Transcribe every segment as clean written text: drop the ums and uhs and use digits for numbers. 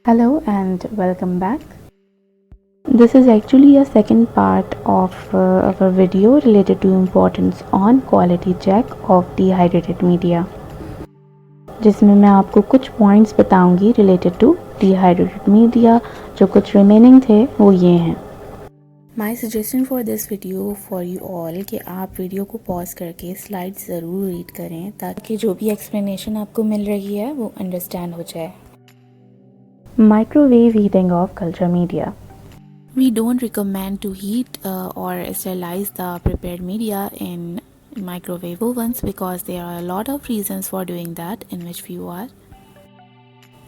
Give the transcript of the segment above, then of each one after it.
Hello and welcome back. This is actually a second part of our video related to importance on quality check of dehydrated media, जिसमें मैं आपको कुछ points बताऊंगी related to dehydrated media. जो कुछ remaining थे वो ये हैं. My suggestion for this video for you all कि आप वीडियो को पॉज करके स्लाइड्स ज़रूर रीड करें ताकि जो भी एक्सप्लेनेशन आपको मिल रही है वो अंडरस्टैंड हो जाए. Microwave heating of culture media. We don't recommend to heat or sterilize the prepared media in microwave ovens because there are a lot of reasons for doing that, in which few are.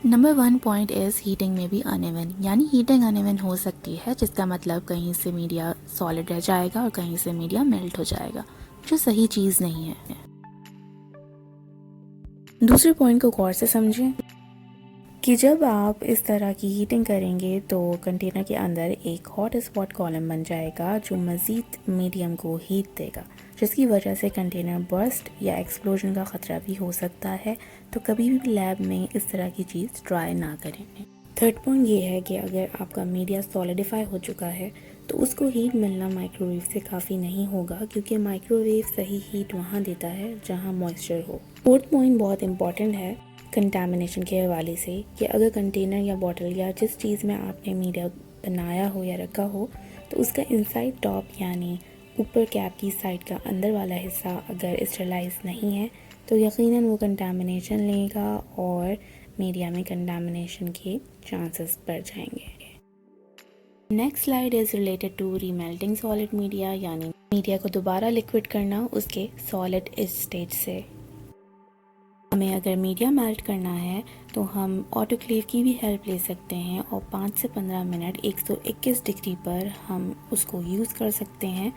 Number one point is heating may be uneven, यानी heating uneven हो सकती है जिसका मतलब कहीं से media solid रह जाएगा और कहीं से मीडिया मेल्ट हो जाएगा, जो सही चीज़ नहीं है. दूसरे पॉइंट को गौर से समझें कि जब आप इस तरह की हीटिंग करेंगे तो कंटेनर के अंदर एक हॉट स्पॉट कॉलम बन जाएगा जो मज़ीद मीडियम को हीट देगा, जिसकी वजह से कंटेनर बर्स्ट या एक्सप्लोजन का ख़तरा भी हो सकता है. तो कभी भी लैब में इस तरह की चीज़ ट्राई ना करें. थर्ड पॉइंट ये है कि अगर आपका मीडिया सॉलिडिफाई हो चुका है तो उसको हीट मिलना माइक्रोवेव से काफ़ी नहीं होगा, क्योंकि माइक्रोवेव सही हीट वहाँ देता है जहाँ मॉइस्चर हो. फोर्थ पॉइंट बहुत इंपॉर्टेंट है कंटामिनेशन के हवाले से कि अगर कंटेनर या बॉटल या जिस चीज़ में आपने मीडिया बनाया हो या रखा हो तो उसका इनसाइड टॉप यानी ऊपर कैप की साइड का अंदर वाला हिस्सा अगर स्टरलाइज नहीं है तो यकीनन वो कंटामिनेशन लेगा और मीडिया में कंटामिनेशन के चांसेस बढ़ जाएंगे. Next slide is related to remelting solid media, यानी मीडिया को दोबारा लिक्विड करना उसके सॉलिड स्टेज से. हमें अगर मीडिया मेल्ट करना है तो हम ऑटोक्लेव की भी हेल्प ले सकते हैं और 5 से 15 मिनट 121 डिग्री पर हम उसको यूज़ कर सकते हैं.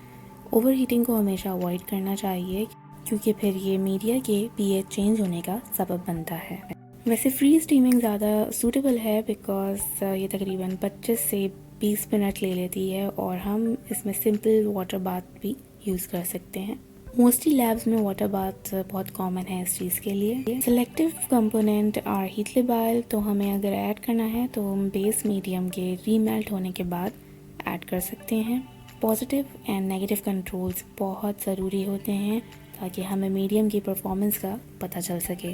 ओवर हीटिंग को हमेशा अवॉइड करना चाहिए क्योंकि फिर ये मीडिया के pH चेंज होने का सबब बनता है. वैसे फ्री स्टीमिंग ज़्यादा सूटेबल है बिकॉज ये तकरीबन 25 से 20 मिनट ले लेती है और हम इसमें सिंपल वाटर बाथ भी यूज़ कर सकते हैं. मोस्टली लैब्स में वाटर बाथ बहुत कॉमन है इस चीज़ के लिए. Selective component are heat labile, तो हमें अगर ऐड करना है तो हम बेस मीडियम के रीमेल्ट होने के बाद ऐड कर सकते हैं. पॉजिटिव एंड नेगेटिव कंट्रोल्स बहुत ज़रूरी होते हैं ताकि हमें मीडियम की परफॉर्मेंस का पता चल सके.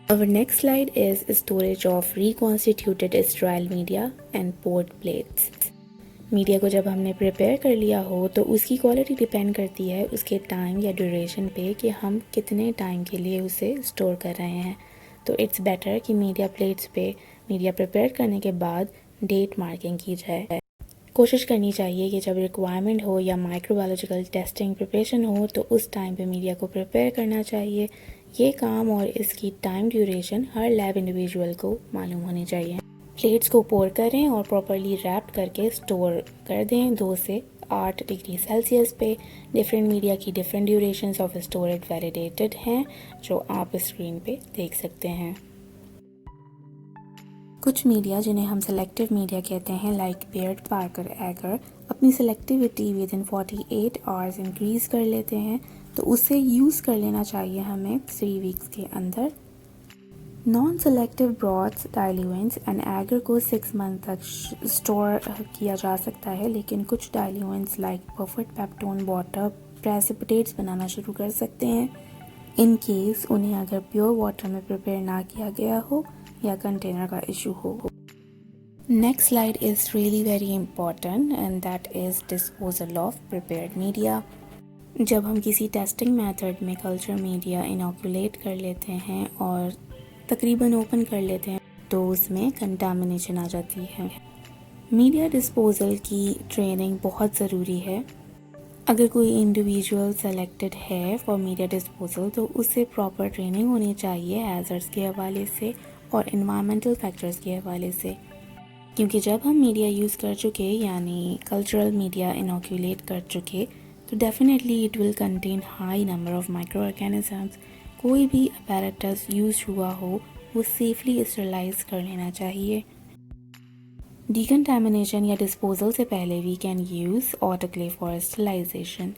Our next slide is storage of reconstituted sterile media and poured plates. Media को जब हमने प्रिपेयर कर लिया हो तो उसकी क्वालिटी डिपेंड करती है उसके टाइम या ड्यूरेशन पे कि हम कितने टाइम के लिए उसे स्टोर कर रहे हैं. तो इट्स बेटर कि मीडिया प्लेट्स पे मीडिया प्रिपेयर करने के बाद डेट मार्किंग की जाए. कोशिश करनी चाहिए कि जब रिक्वायरमेंट हो या माइक्रोबायोलॉजिकल टेस्टिंग प्रिपरेशन हो तो उस टाइम पे मीडिया को प्रिपेयर करना चाहिए. ये काम और इसकी टाइम ड्यूरेशन हर लैब इंडिविजुअल को मालूम होनी चाहिए. प्लेट्स को पोर करें और प्रॉपरली रैप करके स्टोर कर दें 2 से 8 डिग्री सेल्सियस पे. डिफरेंट मीडिया की different durations of storage validated हैं जो आप स्क्रीन पे देख सकते हैं. कुछ मीडिया जिन्हें हम सेलेक्टिव मीडिया कहते हैं लाइक बेयर्ड पार्कर एगर अपनी selectivity with in 48 hours increase कर लेते हैं, तो उसे यूज़ कर लेना चाहिए हमें 3 वीक्स के अंदर. Non selective broths, diluents and agar को 6 मंथ तक स्टोर किया जा सकता है, लेकिन कुछ diluents like perfect peptone water precipitates बनाना शुरू कर सकते हैं इन केस उन्हें अगर प्योर वाटर में प्रिपेयर ना किया गया हो या कंटेनर का इशू हो. Next slide is really very important and that is disposal of prepared media. जब हम किसी टेस्टिंग मेथड में कल्चर मीडिया इनोकुलेट कर लेते हैं और तकरीबन ओपन कर लेते हैं तो उसमें कंटामिनेशन आ जाती है. मीडिया डिस्पोजल की ट्रेनिंग बहुत ज़रूरी है. अगर कोई इंडिविजुअल सेलेक्टेड है फॉर मीडिया डिस्पोजल तो उससे प्रॉपर ट्रेनिंग होनी चाहिए हैज़र्ड्स के हवाले से और इन्वायरमेंटल फैक्टर्स के हवाले से, क्योंकि जब हम मीडिया यूज़ कर चुके यानी कल्चरल मीडिया इनोकुलेट कर चुके तो definitely it will contain high number of micro organisms. कोई भी अपैरेटस यूज हुआ हो वो सेफली स्टरलाइज कर लेना चाहिए. डिकंटामिनेशन या डिस्पोजल से पहले we can use autoclave for sterilization.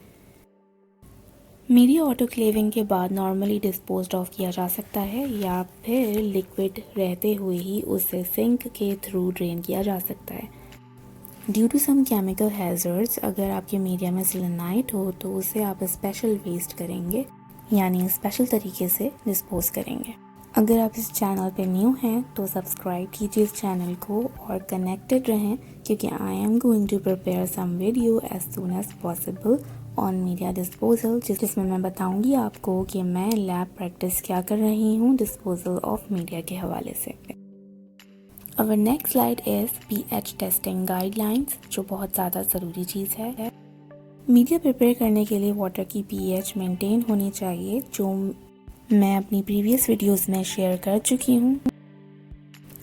Media autoclaving के बाद नॉर्मली डिस्पोज्ड ऑफ किया जा सकता है या फिर लिक्विड रहते हुए ही उसे सिंक के थ्रू ड्रेन किया जा सकता है। Due to some chemical hazards अगर आपके मीडिया में सिलिनाइट हो तो उसे आप स्पेशल वेस्ट करेंगे, यानी स्पेशल तरीके से डिस्पोज करेंगे। अगर आप इस चैनल पे न्यू हैं तो सब्सक्राइब कीजिए इस चैनल को और कनेक्टेड रहें, क्योंकि I am going to prepare some video as soon as possible on media disposal, जिसमें मैं बताऊंगी आपको कि मैं लैब प्रैक्टिस क्या कर रही हूँ डिस्पोजल ऑफ मीडिया के हवाले से। Our next slide is pH testing guidelines, जो बहुत ज़्यादा ज़रूरी चीज़ है। मीडिया प्रिपेयर करने के लिए वाटर की pH मेंटेन होनी चाहिए, जो मैं अपनी प्रीवियस वीडियोस में शेयर कर चुकी हूँ।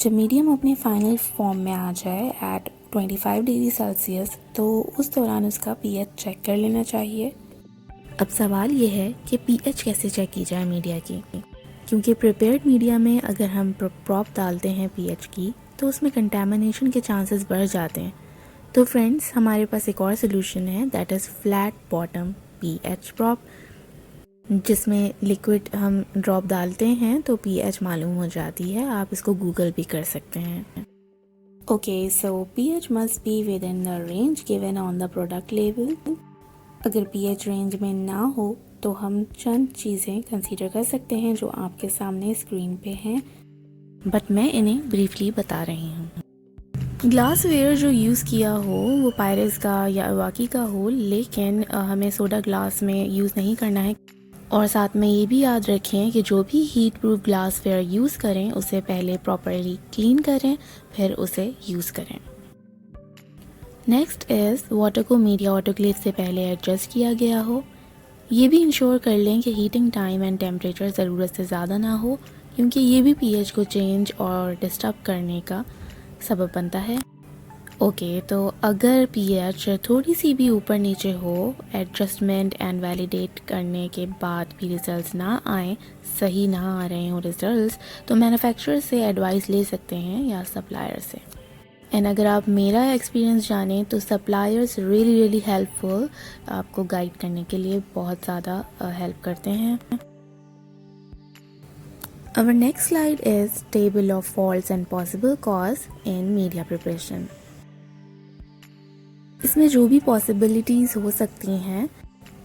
जब मीडियम अपने फाइनल फॉर्म में आ जाए एट 25 डिग्री सेल्सियस तो उस दौरान उसका pH चेक कर लेना चाहिए। अब सवाल ये है कि pH कैसे चेक की जाए मीडिया की, क्योंकि प्रिपेयर्ड मीडिया में अगर हम प्रॉप डालते हैं pH की तो उसमें कंटेमिनेशन के चांसेस बढ़ जाते हैं। तो फ्रेंड्स, हमारे पास एक और सोल्यूशन है, that is flat bottom pH prop, जिसमें लिक्विड हम ड्रॉप डालते हैं तो pH मालूम हो जाती है। आप इसको गूगल भी कर सकते हैं। Okay, so pH must be with in the range given on the product label. अगर pH रेंज में ना हो तो हम चंद चीज़ें कंसीडर कर सकते हैं जो आपके सामने स्क्रीन पे हैं, बट मैं इन्हें ब्रीफली बता रही हूँ। ग्लासवेयर जो यूज़ किया हो वो पायरेक्स का या इवाकी का हो, लेकिन हमें सोडा ग्लास में यूज़ नहीं करना है। और साथ में ये भी याद रखें कि जो भी हीट प्रूफ ग्लासवेयर यूज़ करें उसे पहले प्रॉपरली क्लीन करें, फिर उसे यूज़ करें। नेक्स्ट इज़ वाटर को मीडिया ऑटोक्लेव से पहले एडजस्ट किया गया हो। ये भी इंश्योर कर लें कि हीटिंग टाइम एंड टेम्परेचर ज़रूरत से ज़्यादा ना हो, क्योंकि ये भी pH को चेंज और डिस्टर्ब करने का सबब बनता है। ओके, तो अगर pH थोड़ी सी भी ऊपर नीचे हो, एडजस्टमेंट एंड वैलिडेट करने के बाद भी रिजल्ट्स ना आए, सही ना आ रहे हों रिजल्ट्स, तो मैन्युफैक्चरर से एडवाइस ले सकते हैं या सप्लायर से। एंड अगर आप मेरा एक्सपीरियंस जानें तो सप्लायर्स रियली हेल्पफुल, आपको गाइड करने के लिए बहुत ज़्यादा हेल्प करते हैं। Our next slide is table of faults and possible cause in media preparation. इसमें जो भी पॉसिबिलिटीज़ हो सकती हैं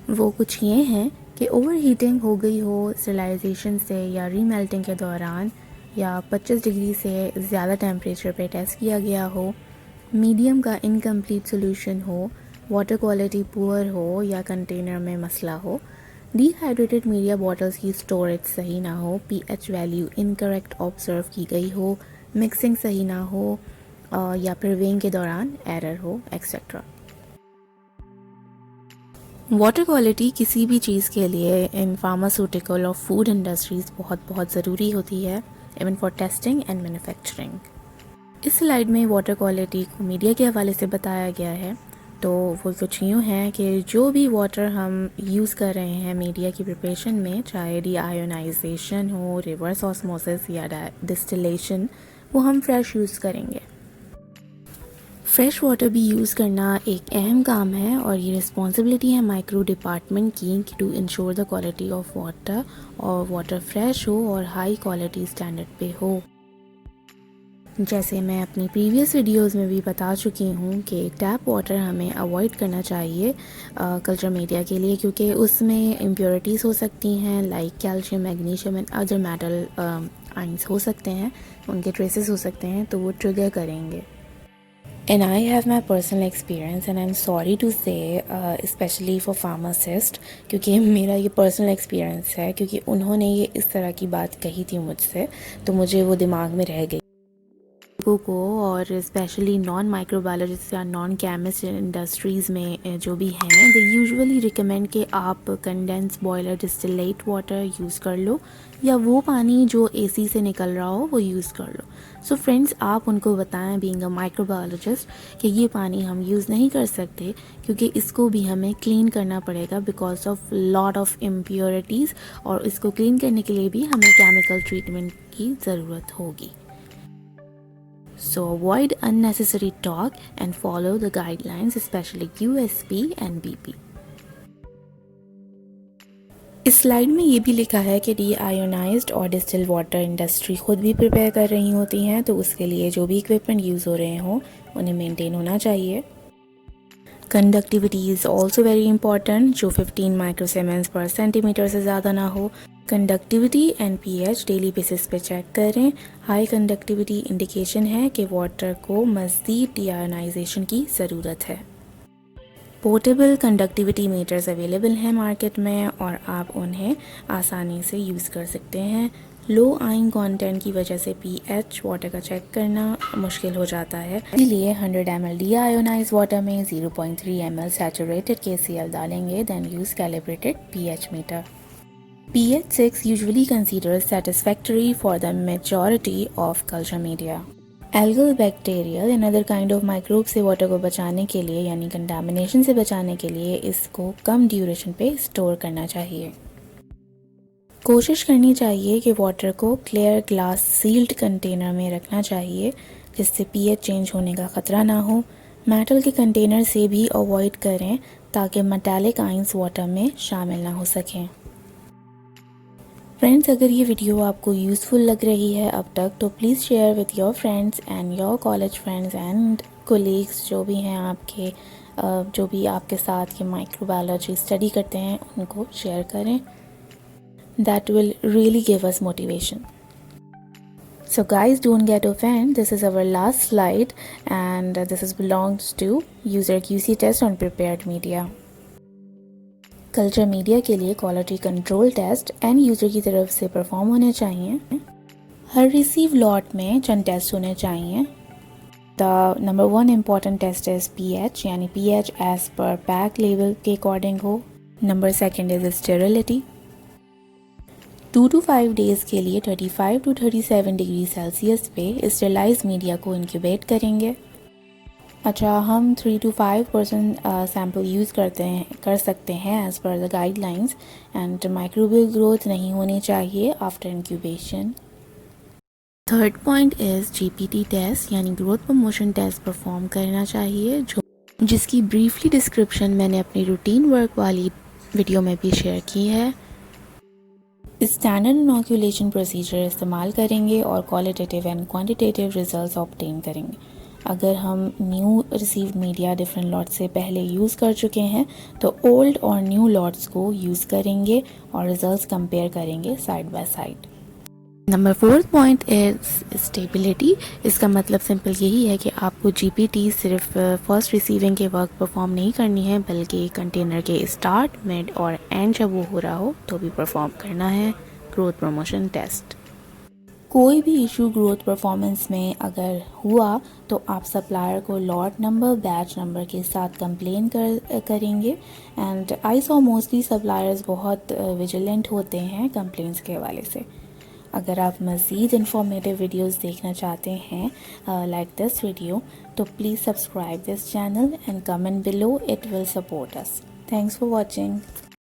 वो कुछ ये हैं कि ओवर हीटिंग हो गई हो स्टरलाइजेशन से या रीमेल्टिंग के दौरान, या 25 डिग्री से ज़्यादा टेम्परेचर पे टेस्ट किया गया हो, मीडियम का इनकम्प्लीट सोल्यूशन हो, वाटर क्वालिटी पुअर हो या कंटेनर में मसला हो, डिहाइड्रेटेड मीडिया बॉटल्स की स्टोरेज सही ना हो, pH वैल्यू इनकरेक्ट ऑब्जर्व की गई हो, मिक्सिंग सही ना हो, या फिर वेइंग के दौरान एरर हो, एक्सेट्रा। वाटर क्वालिटी किसी भी चीज़ के लिए इन फार्मास्यूटिकल और फूड इंडस्ट्रीज़ बहुत ज़रूरी होती है, even for testing and manufacturing. इस स्लाइड में वाटर क्वालिटी को मीडिया के हवाले से बताया गया है। तो वो कुछ यूँ है कि जो भी वाटर हम यूज़ कर रहे हैं मीडिया की प्रिपरेशन में, चाहे डीआयोनाइजेशन हो, रिवर्स ऑस्मोसिस या डिस्टिलेशन, वो हम फ्रेश यूज़ करेंगे। फ्रेश वाटर भी यूज़ करना एक अहम काम है और ये रिस्पॉन्सिबिलिटी है माइक्रो डिपार्टमेंट की to ensure the quality of water, और वाटर फ्रेश हो और हाई क्वालिटी स्टैंडर्ड पे हो। जैसे मैं अपनी प्रीवियस वीडियोस में भी बता चुकी हूँ कि टैप वाटर हमें अवॉइड करना चाहिए कल्चर मीडिया के लिए, क्योंकि उसमें इम्प्योरिटीज़ हो सकती हैं like calcium, magnesium and other metal ions हो सकते हैं, उनके ट्रेसेस हो सकते हैं, तो वो ट्रिगर करेंगे। And I have my personal experience and I'm sorry to say especially for pharmacist, क्योंकि मेरा ये पर्सनल एक्सपीरियंस है, क्योंकि उन्होंने ये इस तरह की बात कही थी मुझसे, तो मुझे वो दिमाग में रह गई। लोगों को और स्पेशली नॉन माइक्रोबायोलॉजिस्ट या नॉन केमिस्ट इंडस्ट्रीज़ में जो भी हैं, दे यूजुअली रिकमेंड कि आप condense boiler distillate water use कर लो, या वो पानी जो एसी से निकल रहा हो वो यूज़ कर लो। सो फ्रेंड्स, आप उनको बताएं बीइंग अ माइक्रोबायोलॉजिस्ट कि ये पानी हम यूज़ नहीं कर सकते, क्योंकि इसको भी हमें क्लीन करना पड़ेगा because of lot of impurities, और इसको क्लीन करने के लिए भी हमें केमिकल ट्रीटमेंट की ज़रूरत होगी। So avoid unnecessary talk and follow the guidelines, especially USP and BP. इस स्लाइड में ये भी लिखा है कि डीआयोनाइज्ड और डिस्टिल वाटर इंडस्ट्री खुद भी प्रिपेयर कर रही होती हैं, तो उसके लिए जो भी इक्विपमेंट यूज़ हो रहे हों उन्हें मेंटेन होना चाहिए। Conductivity is also very important, जो 15 माइक्रोसीमेंस पर सेंटीमीटर से ज़्यादा ना हो। Conductivity and pH daily basis पे चेक करें। हाई कंडक्टिविटी इंडिकेशन है कि वाटर को मज़ीद डीआयोनाइजेशन की ज़रूरत है। पोर्टेबल कंडक्टिविटी मीटर्स अवेलेबल हैं मार्केट में और आप उन्हें आसानी से यूज़ कर सकते हैं। लो आयन कंटेंट की वजह से पीएच वाटर का चेक करना मुश्किल हो जाता है, इसलिए 100 ml डीआयोनाइज्ड वाटर में 0.3 ml सैचुरेटेड KCl डालेंगे, then use calibrated pH meter. pH 6 usually considered satisfactory for the majority of culture media. Algal bacterial and other kind of microbe से वाटर को बचाने के लिए यानी कंटामिनेशन से बचाने के लिए इसको कम ड्यूरेशन पे स्टोर करना चाहिए। कोशिश करनी चाहिए कि वाटर को क्लियर ग्लास सील्ड कंटेनर में रखना चाहिए, जिससे पीएच चेंज होने का ख़तरा ना हो। मेटल के कंटेनर से भी अवॉइड करें ताकि मेटालिक आयंस वाटर में शामिल ना हो सकें। फ्रेंड्स, अगर ये वीडियो आपको यूज़फुल लग रही है अब तक, तो please share with your friends and your college friends and colleagues जो भी हैं आपके, जो भी आपके साथ ये माइक्रोबायोलॉजी स्टडी करते हैं उनको शेयर करें। That will really give us motivation. So guys, don't get offended, this is our last slide and this is belongs to user QC test on prepared media. Culture media के लिए quality control test and user की तरफ से perform होने चाहिए। हर receive lot में चंद test होने चाहिए। The number 1 important test is pH, यानी pH as per pack level के अकॉर्डिंग हो। Number 2 is sterility. 2 to 5 days के लिए 35 to 37 डिग्री सेल्सियस पे स्टेरलाइज मीडिया को इंक्यूबेट करेंगे। अच्छा, हम 3 to 5% सैम्पल यूज़ कर सकते हैं as per the guidelines and microbial growth नहीं होनी चाहिए after incubation. Third point is GPT test, यानी ग्रोथ प्रमोशन टेस्ट परफॉर्म करना चाहिए, जिसकी ब्रीफली डिस्क्रिप्शन मैंने अपनी रूटीन वर्क वाली वीडियो में भी शेयर की है। स्टैंडर्ड इनोक्यूलेशन प्रोसीजर इस्तेमाल करेंगे और qualitative and quantitative results obtain करेंगे। अगर हम new received media different lot से पहले यूज़ कर चुके हैं तो ओल्ड और न्यू लॉट्स को यूज़ करेंगे और रिजल्ट्स कंपेयर करेंगे side by side. Number 4 point is stability. इसका मतलब सिंपल यही है कि आपको जीपीटी सिर्फ फर्स्ट रिसीविंग के वक्त परफॉर्म नहीं करनी है, बल्कि कंटेनर के स्टार्ट, मिड और एंड जब वो हो रहा हो तो भी परफॉर्म करना है ग्रोथ प्रमोशन टेस्ट। कोई भी इशू ग्रोथ परफॉर्मेंस में अगर हुआ तो आप सप्लायर को लॉट नंबर, बैच नंबर के साथ कंप्लेन करेंगे and I saw mostly suppliers बहुत विजिलेंट होते हैं कंप्लेंट्स के हवाले से। अगर आप मज़ीद इंफॉर्मेटिव वीडियोस देखना चाहते हैं लाइक दिस वीडियो, तो please subscribe this channel and comment below, it will support us. Thanks for watching.